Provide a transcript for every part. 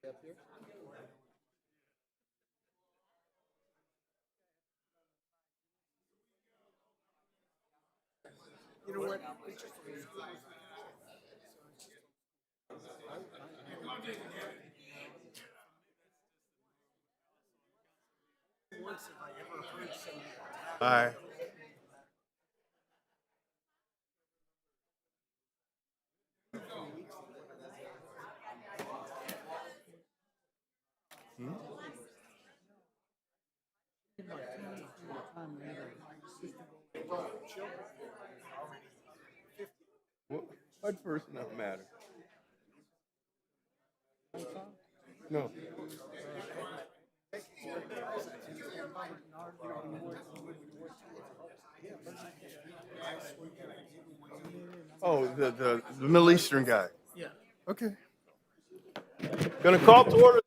You know what? Once have I ever heard some. Aye. What person doesn't matter? No. Oh, the Middle Eastern guy. Yeah. Okay. Gonna call to order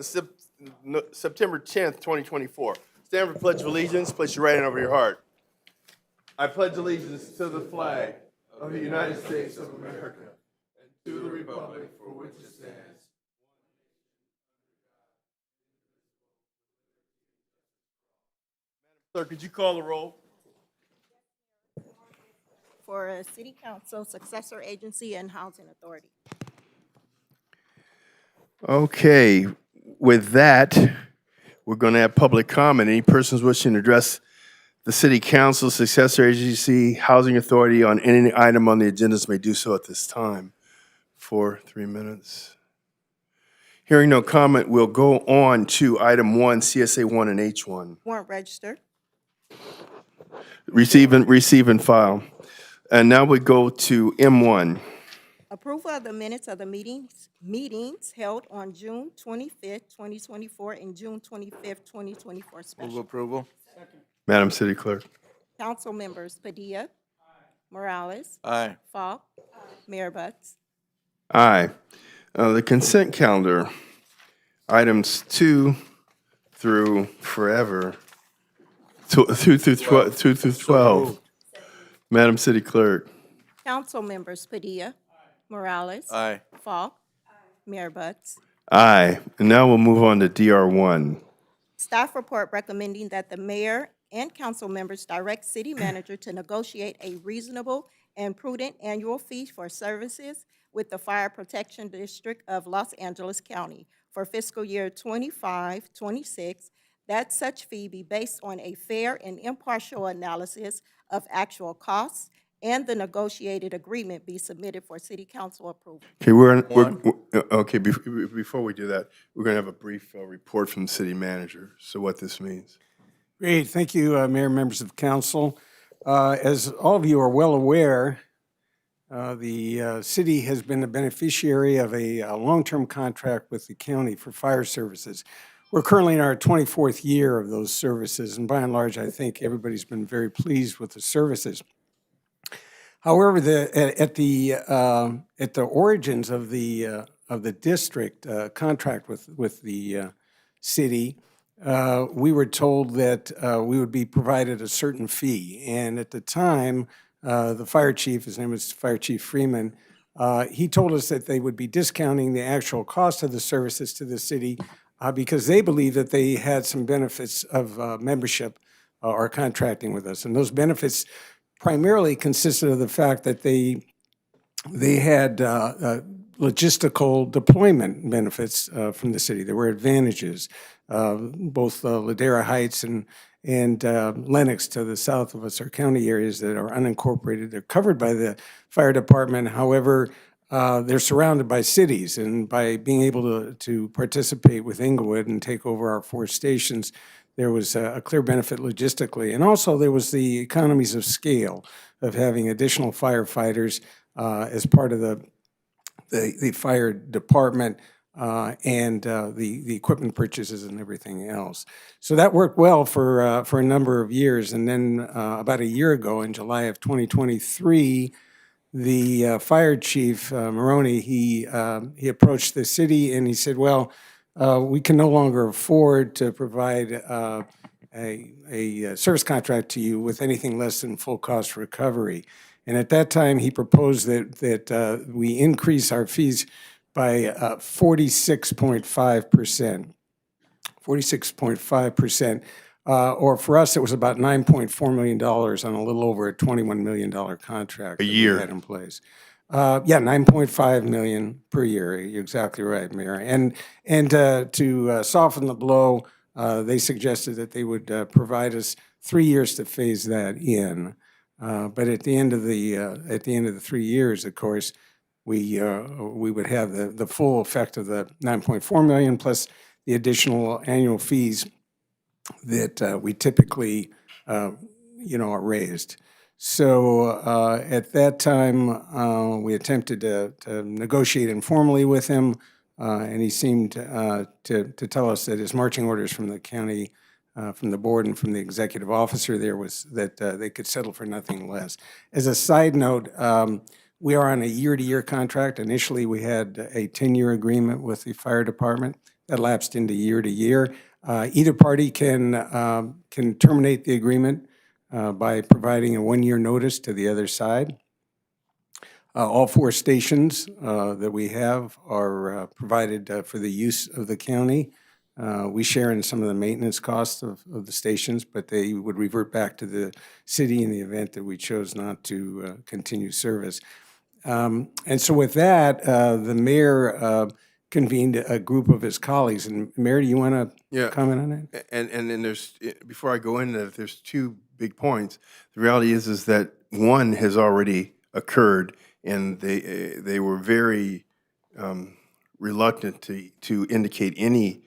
September 10th, 2024. Stand for Pledge of Allegiance. Place your right hand over your heart. I pledge allegiance to the flag of the United States of America and to the republic for which it stands. Clerk, could you call the roll? For City Council, Successor Agency, and Housing Authority. Okay, with that, we're going to have public comment. Any persons wishing to address the City Council, Successor Agency, Housing Authority on any item on the agendas may do so at this time for 3 minutes. Hearing no comment, we'll go on to item 1, CSA 1 and H1. Warrant register. Receive and file. And now we go to M1. Approval of the minutes of the meetings held on June 25th, 2024, and June 25th, 2024 Move special. approval. Madam City Clerk. Council members Padilla. Morales. Aye. Falk. Mayor Butts. Aye. The consent calendar, items 2 through forever, 2 through 12. Madam City Clerk. Council members Padilla. Morales. Aye. Falk. Mayor Butts. Aye. And now we'll move on to DR1. Staff report recommending that the mayor and council members direct city manager to negotiate a reasonable and prudent annual fee for services with the Fire Protection District of Los Angeles County for fiscal year 25-26, that such fee be based on a fair and impartial analysis of actual costs, and the negotiated agreement be submitted for city council approval. Okay, okay. Before we do that, we're going to have a brief report from the city manager. So what this means. Great, thank you, Mayor and members of council. As all of you are well aware, the city has been a beneficiary of a long-term contract with the county for fire services. We're currently in our 24th year of those services, and by and large, I think everybody's been very pleased with the services. However, at the origins of the district contract with the city, we were told that we would be provided a certain fee. And at the time, the fire chief, his name was Fire Chief Freeman, he told us that they would be discounting the actual cost of the services to the city because they believed that they had some benefits of membership or contracting with us. And those benefits primarily consisted of the fact that they had logistical deployment benefits from the city. There were advantages. Both Ladera Heights and Lenox to the south of us are county areas that are unincorporated. They're covered by the fire department. However, they're surrounded by cities, and by being able to participate with Inglewood and take over our 4 stations, there was a clear benefit logistically. And also there was the economies of scale of having additional firefighters as part of the fire department and the equipment purchases and everything else. So that worked well for a number of years. And then about a year ago, in July of 2023, the fire chief, Maroney, he approached the city and he said, well, we can no longer afford to provide a service contract to you with anything less than full cost recovery. And at that time, he proposed that we increase our fees by 46.5%. 46.5%. Or for us, it was about $9.4 million on a little over a $21 million contract A that year. we had in place. Yeah, 9.5 million per year. You're exactly right, Mayor. And to soften the blow, they suggested that they would provide us 3 years to phase that in. But at the end of the 3 years, of course, we would have the full effect of the 9.4 million plus the additional annual fees that we typically, are raised. So at that time, we attempted to negotiate informally with him, and he seemed to tell us that his marching orders from the county, from the board and from the executive officer there was that they could settle for nothing less. As a side note, we are on a year-to-year contract. Initially, we had a 10-year agreement with the fire department that lapsed into year-to-year. Either party can terminate the agreement by providing a 1-year notice to the other side. All 4 stations that we have are provided for the use of the county. We share in some of the maintenance costs of the stations, but they would revert back to the city in the event that we chose not to continue service. And so with that, the mayor convened a group of his colleagues. And Mayor, do you want Yeah. to comment on that? And then before I go into that, there's 2 big points. The reality is that one has already occurred, and they were very reluctant to indicate any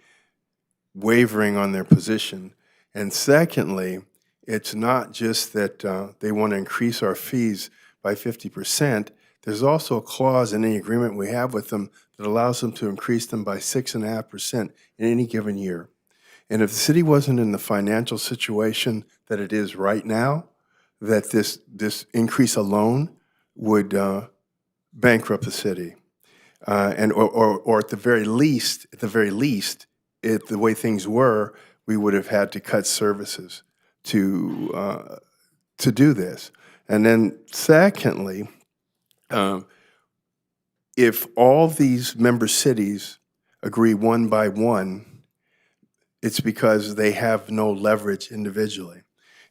wavering on their position. And secondly, it's not just that they want to increase our fees by 50%. There's also a clause in any agreement we have with them that allows them to increase them by 6.5% in any given year. And if the city wasn't in the financial situation that it is right now, that this increase alone would bankrupt the city. Or at the very least, if the way things were, we would have had to cut services to do this. And then secondly, if all these member cities agree one by one, it's because they have no leverage individually.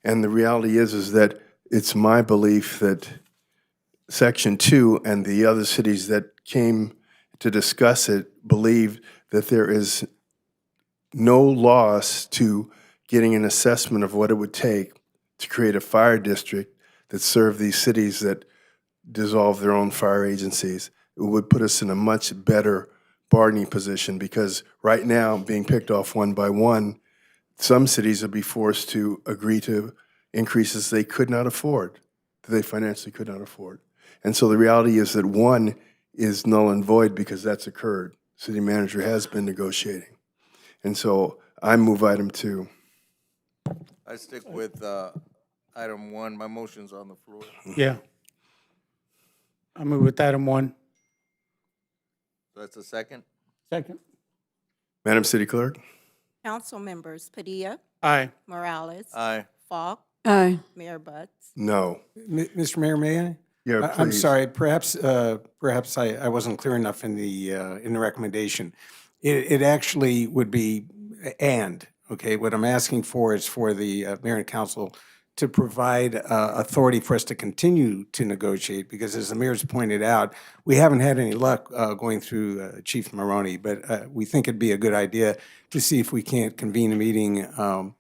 And the reality is that it's my belief that Section 2 and the other cities that came to discuss it believe that there is no loss to getting an assessment of what it would take to create a fire district that serve these cities that dissolve their own fire agencies. It would put us in a much better bargaining position, because right now, being picked off one by one, some cities would be forced to agree to increases they could not afford, that they financially could not afford. And so the reality is that one is null and void because that's occurred. City manager has been negotiating. And so I move item 2. I stick with item 1. My motion's on the floor. Yeah. I move with item 1. That's a second. Second. Madam City Clerk? Council members Padilla, Aye. Morales, Aye. Falk, Aye. Mayor Butts. No. Mr. Mayor, may I? Yeah, I'm please. sorry, perhaps I wasn't clear enough in the recommendation. It actually would be okay? What I'm asking for is for the mayor and council to provide authority for us to continue to negotiate, because as the mayor's pointed out, we haven't had any luck going through Chief Maroney, but we think it'd be a good idea to see if we can't convene a meeting In that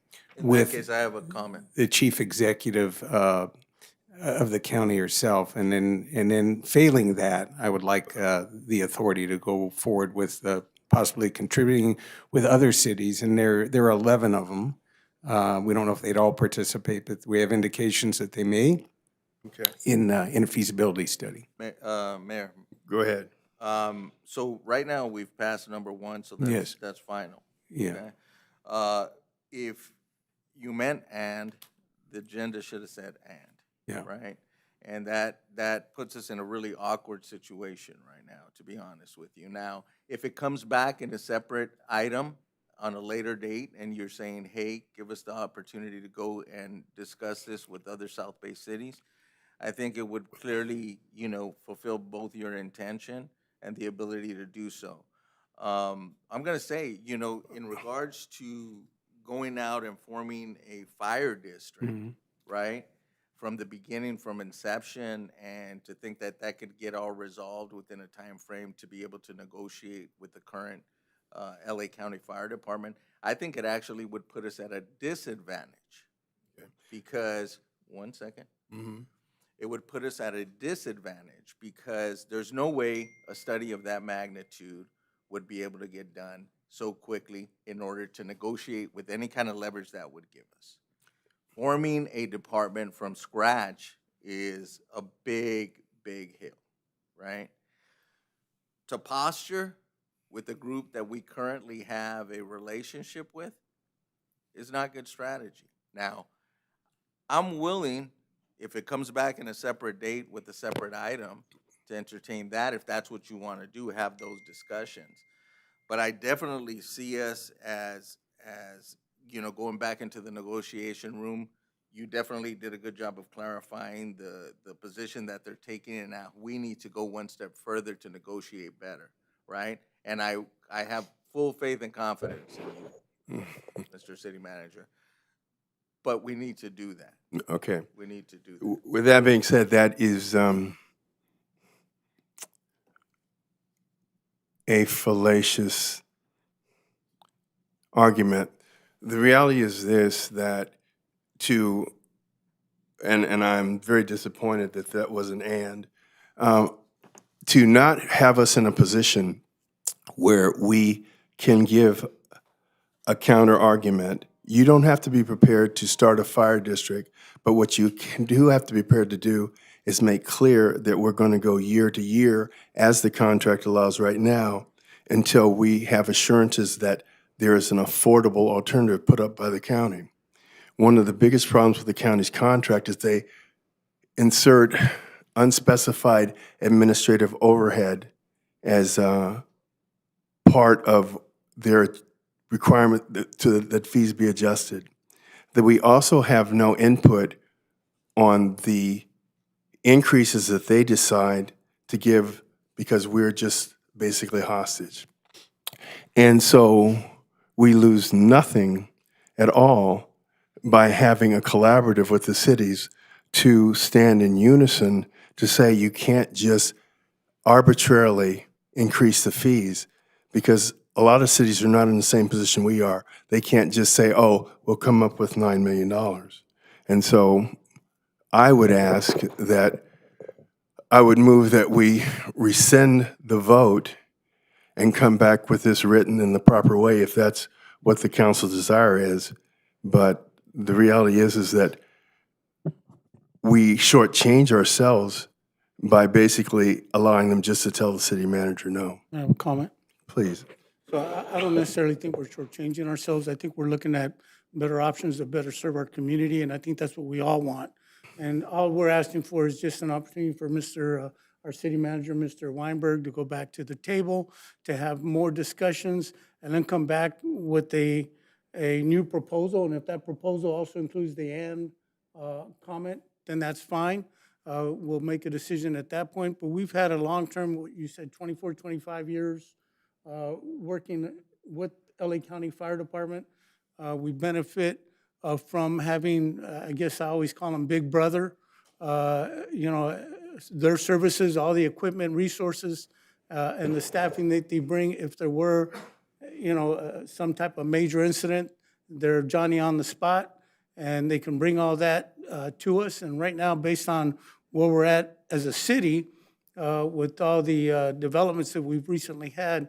with case, I have a comment. the chief executive of the county herself, and then failing that, I would like the authority to go forward with possibly contributing with other cities, and there are 11 of them. We don't know if they'd all participate, but we have indications that they may Okay. in a feasibility study. Mayor, Go ahead. so right now, we've passed number 1, so Yes. that's final. Yeah. Okay? If you meant and, the agenda should have said and. Yeah. Right? And that puts us in a really awkward situation right now, to be honest with you. Now, if it comes back in a separate item on a later date and you're saying, hey, give us the opportunity to go and discuss this with other South Bay cities, I think it would clearly, fulfill both your intention and the ability to do so. I'm gonna say, you know, in regards to going out and forming a fire district, right? From the beginning, from inception, and to think that that could get all resolved within a time frame to be able to negotiate with the current LA County Fire Department, I think it actually would put us at a disadvantage. Because, one second. It would put us at a disadvantage because there's no way a study of that magnitude would be able to get done so quickly in order to negotiate with any kind of leverage that would give us. Forming a department from scratch is a big, big hill, right? To posture with a group that we currently have a relationship with is not good strategy. Now, I'm willing, if it comes back in a separate date with a separate item, to entertain that, if that's what you want to do, have those discussions. But I definitely see us as you know, going back into the negotiation room. You definitely did a good job of clarifying the position that they're taking, and now we need to go one step further to negotiate better, right? And I have full faith and confidence in you, Mr. City Manager. But we need to do that. Okay. We need to do that. With that being said, that is a fallacious argument. The reality is this, that and I'm very disappointed that that was an and, to not have us in a position where we can give a counter argument. You don't have to be prepared to start a fire district, but what you do have to be prepared to do is make clear that we're going to go year to year, as the contract allows right now, until we have assurances that there is an affordable alternative put up by the county. One of the biggest problems with the county's contract is they insert unspecified administrative overhead as part of their requirement that fees be adjusted. That we also have no input on the increases that they decide to give, because we're just basically hostage. And so we lose nothing at all by having a collaborative with the cities to stand in unison to say you can't just arbitrarily increase the fees, because a lot of cities are not in the same position we are. They can't just say, oh, we'll come up with $9 million. And so I would ask that, I would move that we rescind the vote and come back with this written in the proper way, if that's what the council's desire is. But the reality is that we shortchange ourselves by basically allowing them just to tell the city manager no. I have a comment. Please. So I don't necessarily think we're shortchanging ourselves. I think we're looking at better options to better serve our community, and I think that's what we all want. And all we're asking for is just an opportunity for our city manager, Mr. Weinberg, to go back to the table, to have more discussions, and then come back with a new proposal. And if that proposal also includes the and comment, then that's fine. We'll make a decision at that point. But we've had a long-term, what you said, 24, 25 years working with LA County Fire Department. We benefit from having, I guess I always call them Big Brother, you know, their services, all the equipment, resources, and the staffing that they bring. If there were, you know, some type of major incident, they're Johnny on the spot, and they can bring all that to us. And right now, based on where we're at as a city, with all the developments that we've recently had,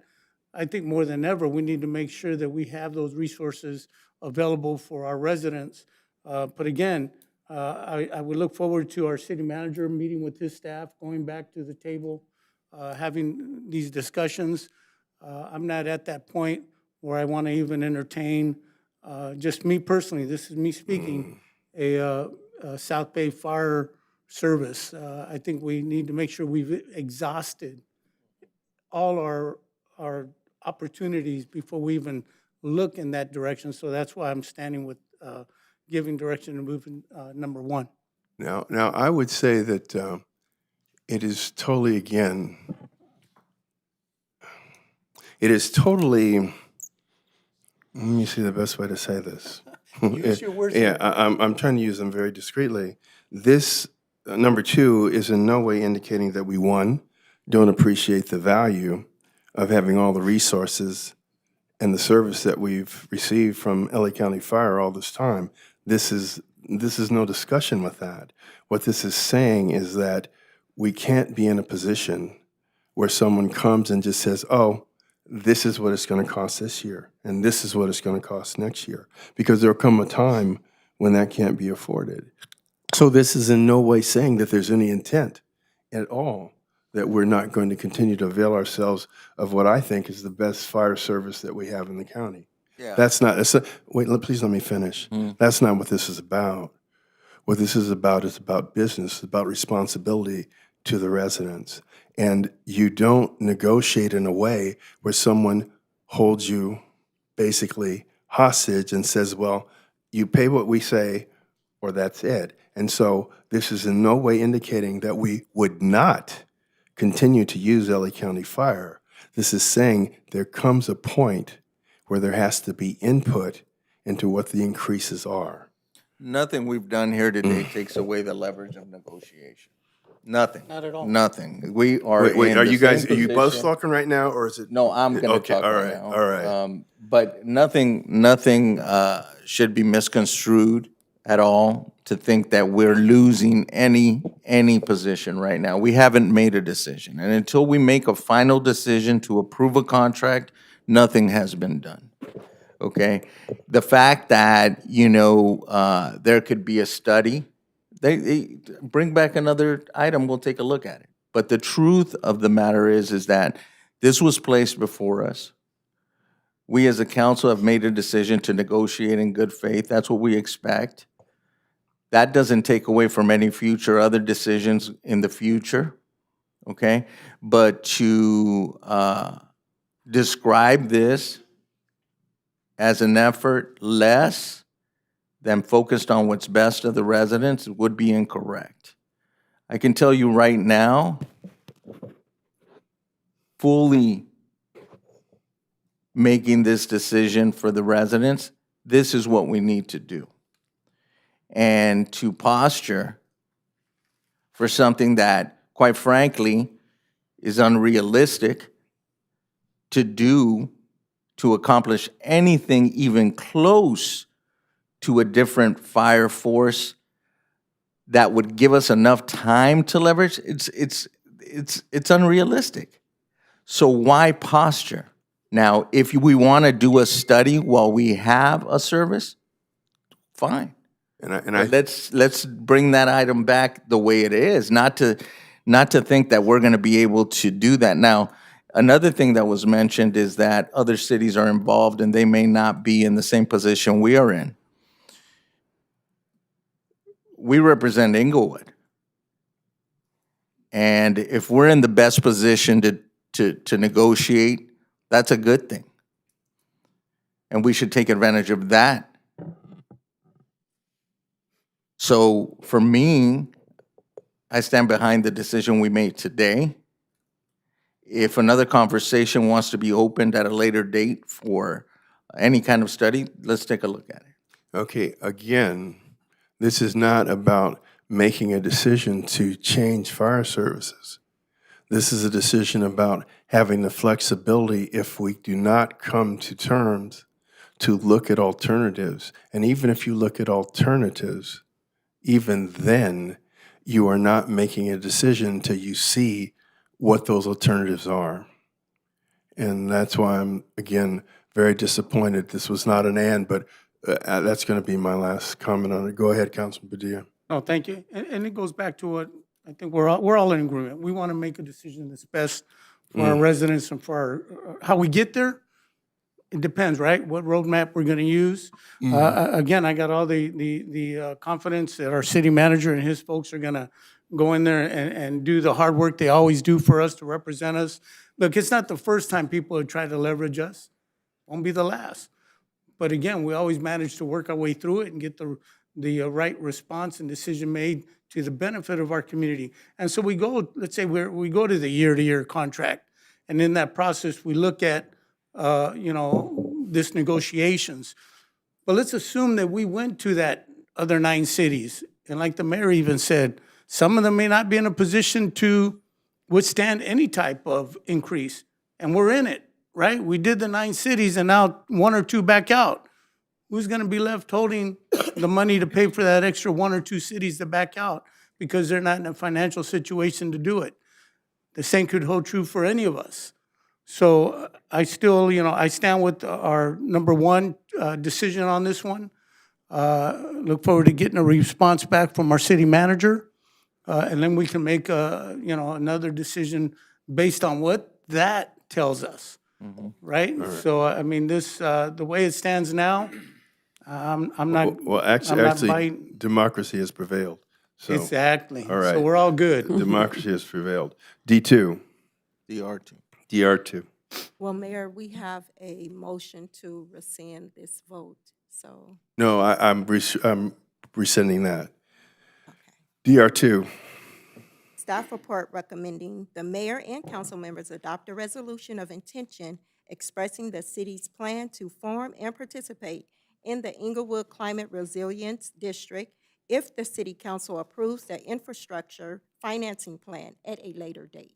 I think more than ever, we need to make sure that we have those resources available for our residents. But again, I would look forward to our city manager meeting with his staff, going back to the table, having these discussions. I'm not at that point where I want to even entertain, just me personally, this is me speaking, a South Bay Fire Service. I think we need to make sure we've exhausted all our opportunities before we even look in that direction. So that's why I'm standing with giving direction and moving number one. Now I would say that it is totally, again, It is totally, let me see the best way to say this. Use your words. Yeah, I'm trying to use them very discreetly. This, number two, is in no way indicating that we, one, don't appreciate the value of having all the resources and the service that we've received from LA County Fire all this time. This is no discussion with that. What this is saying is that we can't be in a position where someone comes and just says, oh, this is what it's going to cost this year, and this is what it's going to cost next year, because there'll come a time when that can't be afforded. So this is in no way saying that there's any intent at all that we're not going to continue to avail ourselves of what I think is the best fire service that we have in the county. Yeah. Wait, please let me finish. That's not what this is about. What this is about business, it's about responsibility to the residents. And you don't negotiate in a way where someone holds you basically hostage and says, well, you pay what we say or that's it. And so this is in no way indicating that we would not continue to use LA County Fire. This is saying there comes a point where there has to be input into what the increases are. Nothing we've done here today takes away the leverage of negotiation. Nothing. Not at all. Nothing. We are Wait, in are the you guys, same are you both position. talking right now, or is it? No, I'm going to Okay, talk all right right, now. all right. But nothing should be misconstrued at all to think that we're losing any position right now. We haven't made a decision. And until we make a final decision to approve a contract, nothing has been done. Okay? The fact that, there could be a study, they bring back another item, we'll take a look at it. But the truth of the matter is that this was placed before us. We as a council have made a decision to negotiate in good faith. That's what we expect. That doesn't take away from any future other decisions in the future, okay? But to describe this as an effort less than focused on what's best of the residents would be incorrect. I can tell you right now, fully making this decision for the residents, this is what we need to do. And to posture for something that, quite frankly, is unrealistic to do to accomplish anything even close to a different fire force that would give us enough time to leverage, it's unrealistic. So why posture? Now, if we want to do a study while we have a service, fine. Let's bring that item back the way it is, not to think that we're going to be able to do that. Now, another thing that was mentioned is that other cities are involved and they may not be in the same position we are in. We represent Inglewood. And if we're in the best position to negotiate, that's a good thing. And we should take advantage of that. So for me, I stand behind the decision we made today. If another conversation wants to be opened at a later date for any kind of study, let's take a look at it. Okay, again, this is not about making a decision to change fire services. This is a decision about having the flexibility if we do not come to terms to look at alternatives. And even if you look at alternatives, even then, you are not making a decision until you see what those alternatives are. And that's why I'm, again, very disappointed. This was not an and, but that's going to be my last comment on it. Go ahead, Councilman Padilla. No, thank you. And it goes back to what I think we're all in agreement. We want to make a decision that's best for our residents and for our, how we get there. It depends, right? What roadmap we're going to use. Again, I got all the confidence that our city manager and his folks are going to go in there and do the hard work they always do for us to represent us. Look, it's not the first time people have tried to leverage us. Won't be the last. But again, we always manage to work our way through it and get the right response and decision made to the benefit of our community. And so we go, let's say we go to the year-to-year contract. And in that process, we look at this negotiations. But let's assume that we went to that other 9 cities. And like the mayor even said, some of them may not be in a position to withstand any type of increase. And we're in it, right? We did the 9 cities and now 1 or 2 back out. Who's gonna be left holding the money to pay for that extra 1 or 2 cities to back out because they're not in a financial situation to do it? The same could hold true for any of us. So I still, I stand with our number 1 decision on this one. Look forward to getting a response back from our city manager. And then we can make another decision based on what that tells us, right? So, I mean, this, the way it stands now, I'm not, Well, I'm not actually, biting. democracy has prevailed. So Exactly. all right. So we're all good. democracy has prevailed. D2, DR2. DR2. Well, Mayor, we have a motion to rescind this vote, so, No, I'm rescinding that. okay. DR2. Staff report recommending the mayor and council members adopt a resolution of intention expressing the city's plan to form and participate in the Inglewood Climate Resilience District if the city council approves the infrastructure financing plan at a later date.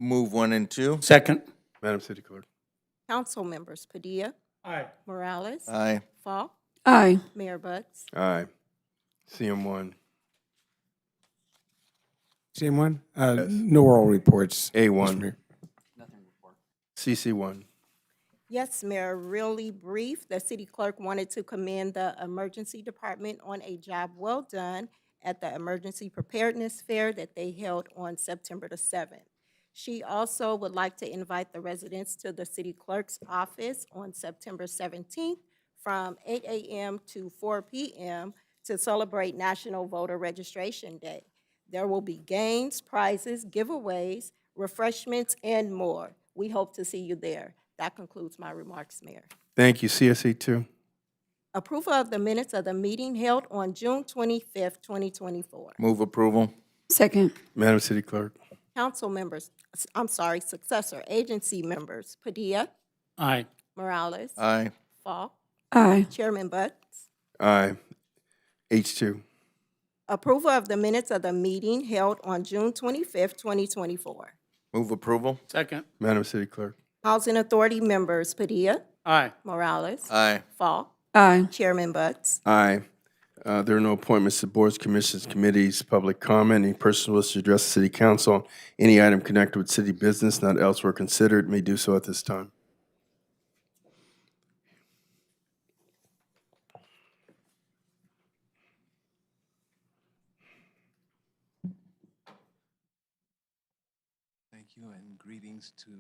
Move 1 and 2. Second. Madam City Clerk. Council members Padilla, Aye. Morales, Aye. Falk, Aye. Mayor Buds. Aye. CM1. Same one? No oral reports. Mr. A1. Mayor. CC1. Yes, Mayor, really brief. The city clerk wanted to commend the emergency department on a job well done at the Emergency Preparedness Fair that they held on September the 7th. She also would like to invite the residents to the city clerk's office on September 17th from 8 a.m. to 4 p.m. to celebrate National Voter Registration Day. There will be games, prizes, giveaways, refreshments, and more. We hope to see you there. That concludes my remarks, Mayor. Thank you. CSE2. Approval of the minutes of the meeting held on June 25th, 2024. Move approval. Second. Madam City Clerk. Council members, successor agency members, Padilla, Aye. Morales, Aye. Falk, Aye. Chairman Butts. Aye. H2. Approval of the minutes of the meeting held on June 25th, 2024. Move approval. Second. Madam City Clerk. Housing Authority members, Padilla, Aye. Morales, Aye. Falk, Aye. Chairman Butts. Aye. There are no appointments to boards, commissions, committees, public comment. Any person who wishes to address the city council on any item connected with city business not elsewhere considered may do so at this time. Thank you and greetings to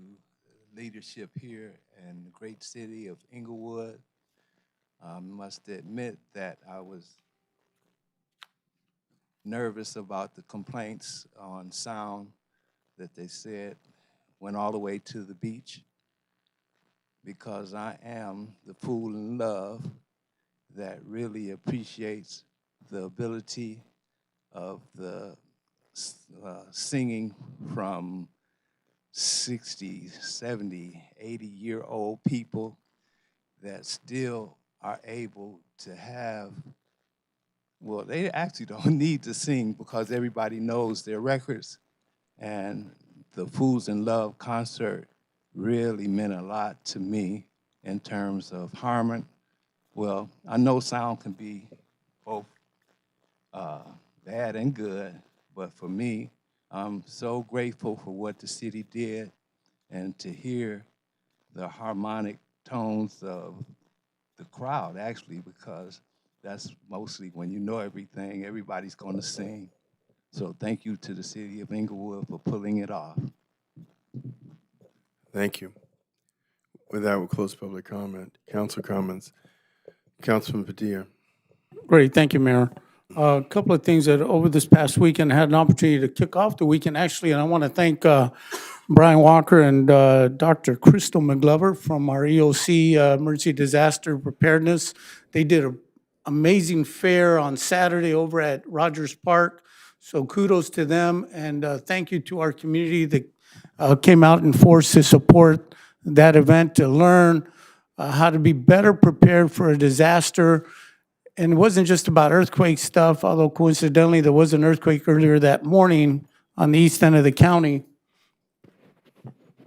leadership here in the great city of Inglewood. I must admit that I was nervous about the complaints on sound that they said went all the way to the beach, because I am the fool in love that really appreciates the ability of the singing from 60, 70, 80-year-old people that still are able to have, well, they actually don't need to sing because everybody knows their records. And the Fools in Love concert really meant a lot to me in terms of harmony. Well, I know sound can be both bad and good, but for me, I'm so grateful for what the city did and to hear the harmonic tones of the crowd, actually, because that's mostly when you know everything, everybody's going to sing. So thank you to the city of Inglewood for pulling it off. Thank you. With that, we'll close public comment. Council comments. Councilman Padilla. Great, thank you, Mayor. A couple of things that over this past weekend, I had an opportunity to kick off the weekend, actually, and I want to thank Brian Walker and Dr. Crystal McGlover from our EOC, Emergency Disaster Preparedness. They did an amazing fair on Saturday over at Rogers Park, so kudos to them, and thank you to our community that came out in force to support that event to learn how to be better prepared for a disaster. And it wasn't just about earthquake stuff, although coincidentally, there was an earthquake earlier that morning on the east end of the county.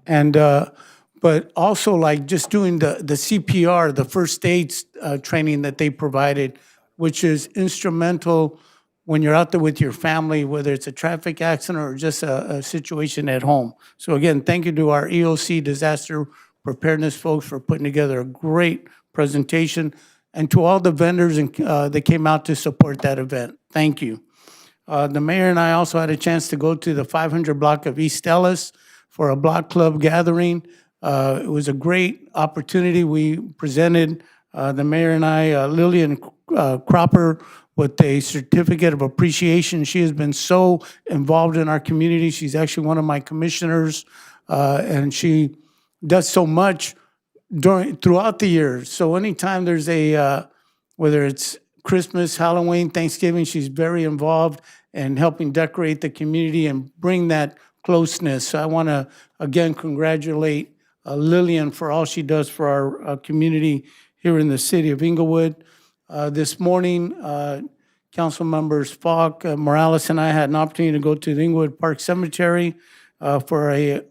And, but also like just doing the CPR, the first aid training that they provided, which is instrumental when you're out there with your family, whether it's a traffic accident or just a situation at home. So again, thank you to our EOC disaster preparedness folks for putting together a great presentation, and to all the vendors that came out to support that event. Thank you. The mayor and I also had a chance to go to the 500 block of East Ellis for a block club gathering. It was a great opportunity. We presented, the mayor and I, Lillian Cropper, with a certificate of appreciation. She has been so involved in our community. She's actually one of my commissioners, and she does so much throughout the year. So anytime there's whether it's Christmas, Halloween, Thanksgiving, she's very involved in helping decorate the community and bring that closeness. So I want to, again, congratulate Lillian for all she does for our community here in the city of Inglewood. This morning, council members Falk, Morales, and I had an opportunity to go to the Inglewood Park Cemetery for a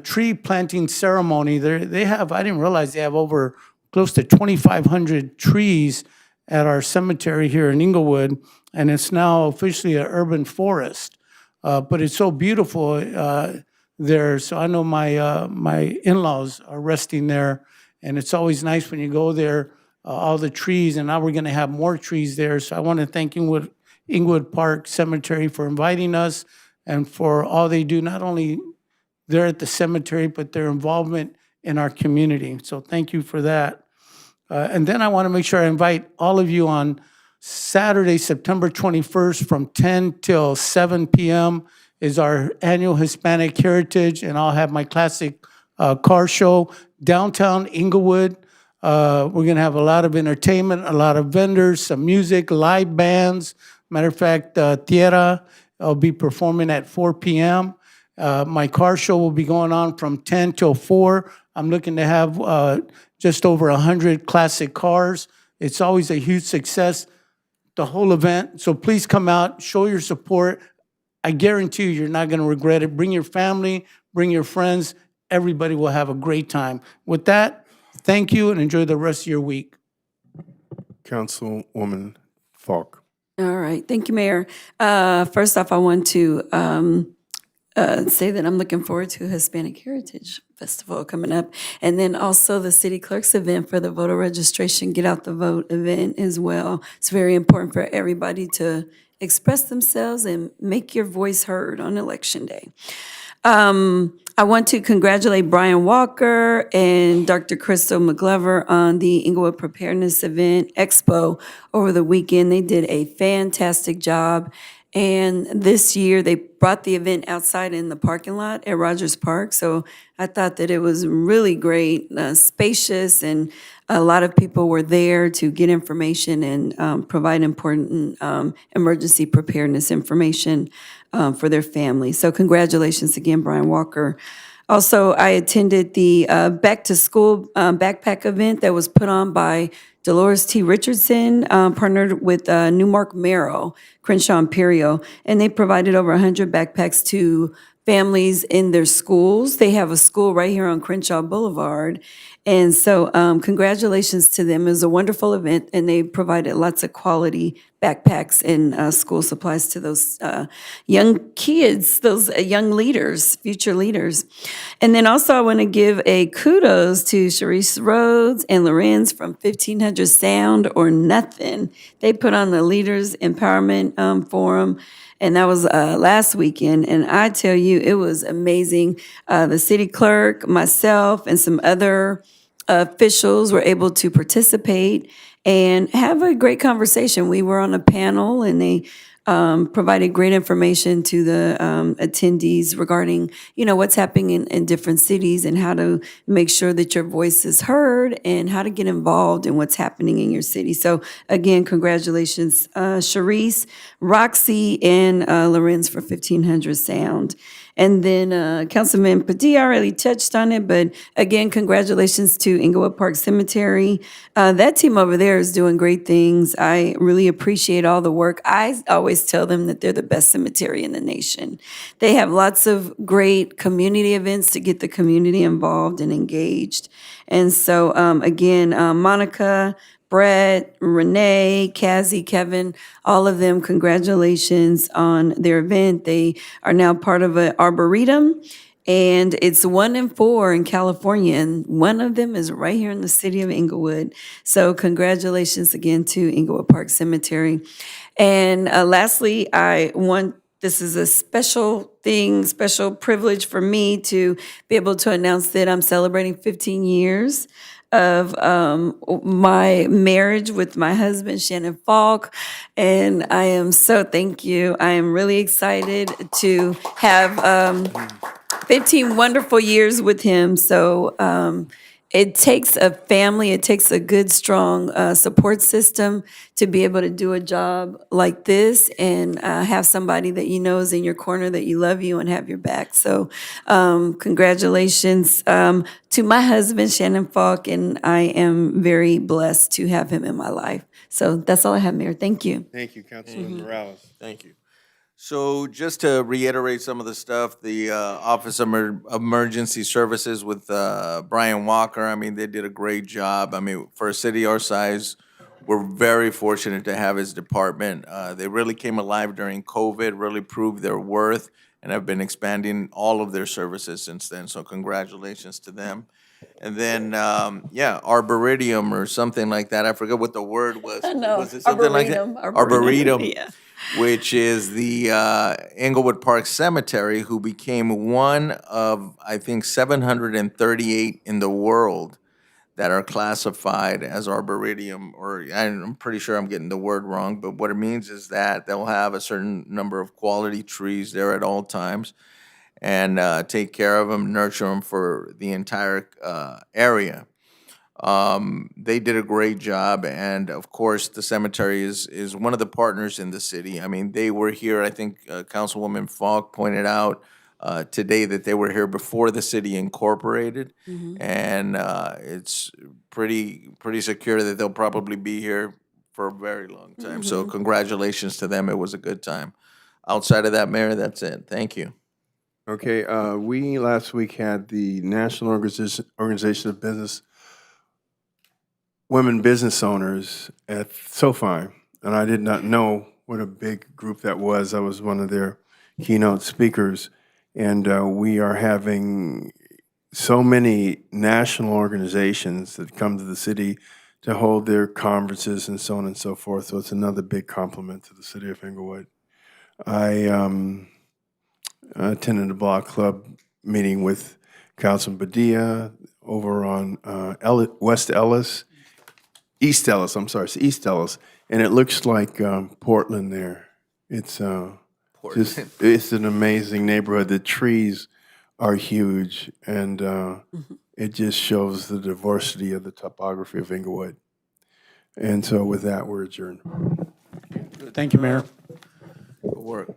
tree planting ceremony. They have, I didn't realize they have over close to 2,500 trees at our cemetery here in Inglewood, and it's now officially an urban forest. But it's so beautiful there. So I know my in-laws are resting there, and it's always nice when you go there, all the trees, and now we're gonna have more trees there. So I want to thank Inglewood Park Cemetery for inviting us and for all they do, not only there at the cemetery, but their involvement in our community. So thank you for that. And then I want to make sure I invite all of you on Saturday, September 21st from 10 till 7 p.m. is our annual Hispanic Heritage, and I'll have my classic car show downtown Inglewood. We're going to have a lot of entertainment, a lot of vendors, some music, live bands. Matter of fact, Tierra will be performing at 4 p.m. My car show will be going on from 10 till 4. I'm looking to have just over 100 classic cars. It's always a huge success, the whole event. So please come out, show your support. I guarantee you, you're not going to regret it. Bring your family, bring your friends. Everybody will have a great time. With that, thank you and enjoy the rest of your week. Councilwoman Falk. All right, thank you, Mayor. First off, I want to say that I'm looking forward to Hispanic Heritage Festival coming up. And then also the city clerk's event for the voter registration, Get Out the Vote event as well. It's very important for everybody to express themselves and make your voice heard on Election Day. I want to congratulate Brian Walker and Dr. Crystal McGlover on the Inglewood Preparedness Event Expo over the weekend. They did a fantastic job. And this year, they brought the event outside in the parking lot at Rogers Park. So I thought that it was really great, spacious, and a lot of people were there to get information and provide important emergency preparedness information for their family. So congratulations again, Brian Walker. Also, I attended the Back to School backpack event that was put on by Dolores T. Richardson, partnered with Newmark Merrill, Crenshaw Imperial, and they provided over 100 backpacks to families in their schools. They have a school right here on Crenshaw Boulevard. And so congratulations to them. It was a wonderful event, and they provided lots of quality backpacks and school supplies to those young kids, those young leaders, future leaders. And then also I want to give a kudos to Sharice Rhodes and Lorenz from 1500 Sound or Nothing. They put on the Leaders Empowerment Forum, and that was last weekend. And I tell you, it was amazing. The city clerk, myself, and some other officials were able to participate and have a great conversation. We were on a panel, and they provided great information to the attendees regarding, what's happening in different cities and how to make sure that your voice is heard and how to get involved in what's happening in your city. So again, congratulations, Sharice, Roxy, and Lorenz for 1500 Sound. And then Councilman Padilla already touched on it, but again, congratulations to Inglewood Park Cemetery. That team over there is doing great things. I really appreciate all the work. I always tell them that they're the best cemetery in the nation. They have lots of great community events to get the community involved and engaged. And so, again, Monica, Brett, Renee, Cassie, Kevin, all of them, congratulations on their event. They are now part of an arboretum, and it's 1 in 4 in California, and one of them is right here in the city of Inglewood. So congratulations again to Inglewood Park Cemetery. And lastly, this is a special thing, special privilege for me to be able to announce that I'm celebrating 15 years of my marriage with my husband, Shannon Falk. And I am thank you. I am really excited to have 15 wonderful years with him. So it takes a family, it takes a good, strong support system to be able to do a job like this and have somebody that you know is in your corner, that you love you and have your back. So congratulations to my husband, Shannon Falk, and I am very blessed to have him in my life. So that's all I have, Mayor. Thank you. Thank you, Councilman Morales. Thank you. So just to reiterate some of the stuff, the Office of Emergency Services with Brian Walker, I mean, they did a great job. I mean, for a city our size, we're very fortunate to have his department. They really came alive during COVID, really proved their worth, and have been expanding all of their services since then. So congratulations to them. And then, arboretum or something like that. I forget what the word was. I know. Was it something like that? Arboretum. Yeah. Which is the Inglewood Park Cemetery, who became one of, I think, 738 in the world that are classified as arboretum, or I'm pretty sure I'm getting the word wrong, but what it means is that they'll have a certain number of quality trees there at all times and take care of them, nurture them for the entire area. They did a great job, and of course, the cemetery is one of the partners in the city. I mean, they were here, I think Councilwoman Falk pointed out today that they were here before the city incorporated, and it's pretty secure that they'll probably be here for a very long time. So congratulations to them. It was a good time. Outside of that, Mayor, that's it. Thank you. Okay, we last week had the National Organization of Women Business Owners at SoFi, and I did not know what a big group that was. I was one of their keynote speakers, and we are having so many national organizations that come to the city to hold their conferences and so on and so forth. So it's another big compliment to the city of Inglewood. I attended a block club meeting with Councilman Padilla over on East Ellis, it's East Ellis, and it looks like Portland there. It's it's an amazing neighborhood. The trees are huge, and it just shows the diversity of the topography of Inglewood. And so with that, we're adjourned. Thank you, Mayor. Good work.